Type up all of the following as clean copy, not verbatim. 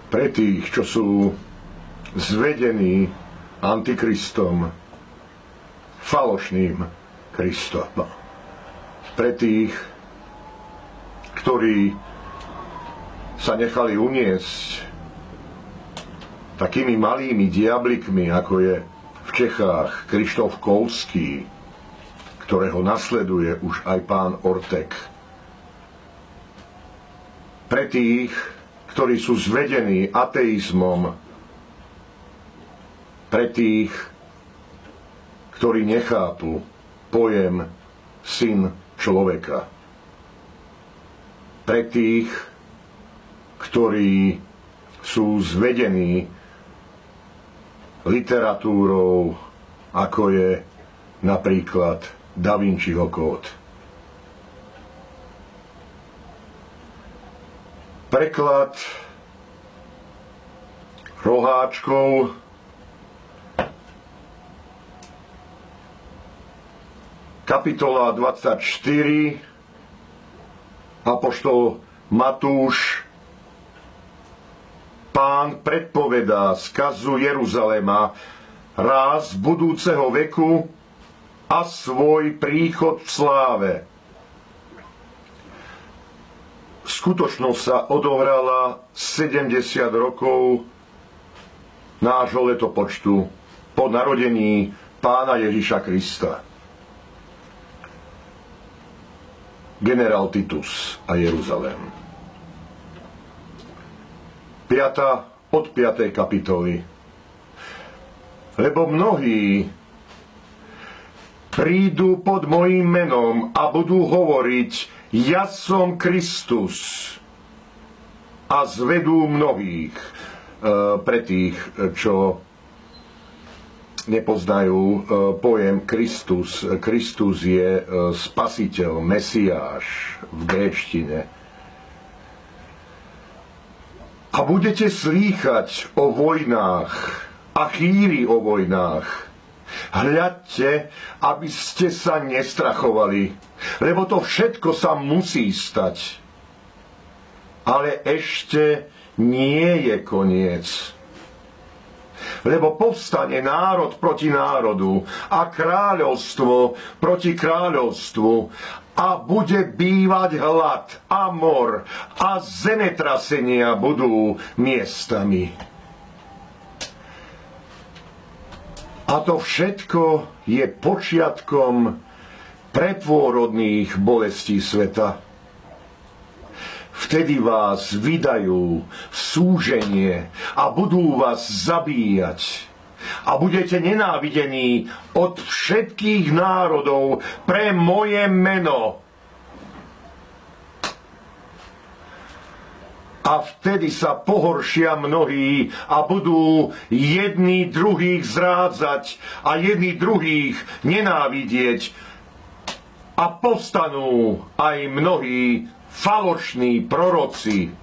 pre tých, čo sú zvedení Antikristom, falošným Kristom. Pre tých, ktorí sa nechali uniesť takými malými diablikmi, ako je v Čechách Krištof Kolský, ktorého nasleduje už aj pán Ortek. Pre tých, ktorí sú zvedení ateizmom, pre tých, ktorí nechápu pojem syn človeka, pre tých, ktorí sú zvedení literatúrou, ako je napríklad Da Vinciho kód. Preklad roháčkov kapitola 24, apoštol Matúš. Pán predpovedá skazu Jeruzalema, ráz budúceho veku a svoj príchod v sláve. Skutočnosť sa odohrala 70 rokov nášho letopočtu po narodení pána Ježiša Krista. Generál Titus a Jeruzalém. 5. od 5. kapitoly. Lebo mnohí prídu pod mojím menom a budú hovoriť: ja som Kristus, a zvedú mnohých. Pre tých, čo nepoznajú pojem Kristus. Kristus je spasiteľ, Mesiáš v gréčtine. A budete slýchať o vojnách a chýri o vojnách. Hľadte, aby ste sa nestrachovali, lebo to všetko sa musí stať. Ale ešte nie je koniec. Lebo povstane národ proti národu a kráľovstvo proti kráľovstvu a bude bývať hlad a mor a zemetrasenia budú miestami. A to všetko je počiatkom prepôrodných bolestí sveta. Vtedy vás vydajú v súženie a budú vás zabíjať. A budete nenávidení od všetkých národov pre moje meno. A vtedy sa pohoršia mnohí a budú jedni druhých zrádzať a jedni druhých nenávidieť. A povstanú aj mnohí falošní proroci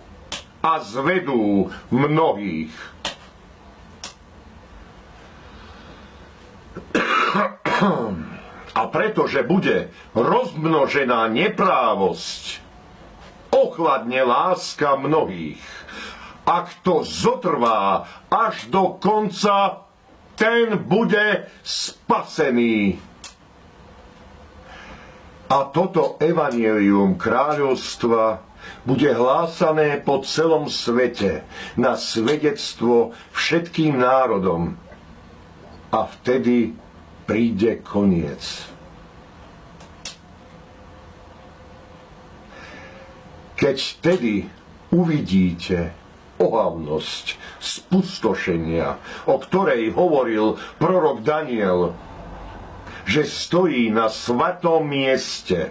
a zvedú mnohých. A pretože bude rozmnožená neprávosť, ochladne láska mnohých. A kto zotrvá až do konca, ten bude spasený. A toto evanjelium kráľovstva bude hlásané po celom svete na svedectvo všetkým národom. A vtedy príde koniec. Keď tedy uvidíte ohavnosť spustošenia, o ktorej hovoril prorok Daniel, že stojí na svatom mieste.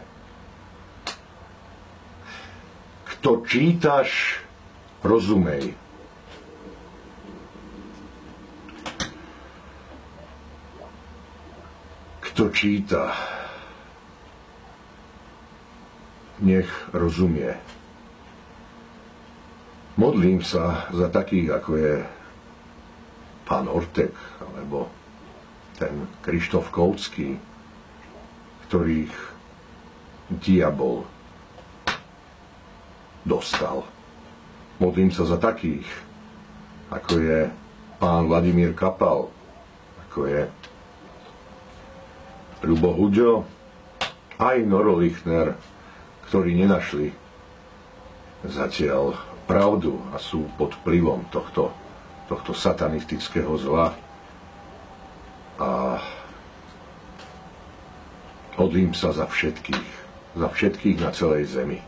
Kto čítaš, rozumej. Kto číta, nech rozumie. Modlím sa za takých, ako je pán Ortek, alebo ten Krištof Kolský, ktorých diabol dostal. Modlím sa za takých, ako je pán Vladimír Kapal, ako je Ľubo Huďo, aj Noro Lichner, ktorí nenašli zatiaľ pravdu a sú pod vplyvom tohto satanistického zla. A modlím sa za všetkých na celej zemi.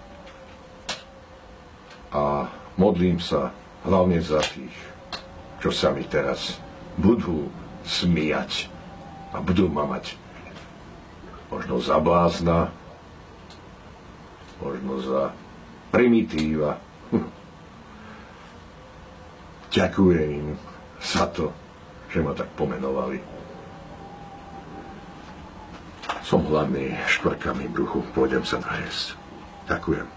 A modlím sa hlavne za tých, čo sa mi teraz budú smiať a budú ma mať možno za blázna, možno za primitíva. Ďakujem im za to, že ma tak pomenovali. Som hladný, škvrka mi v bruchu, pôjdem sa najesť. Ďakujem,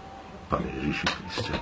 Pane Ježiši Kriste.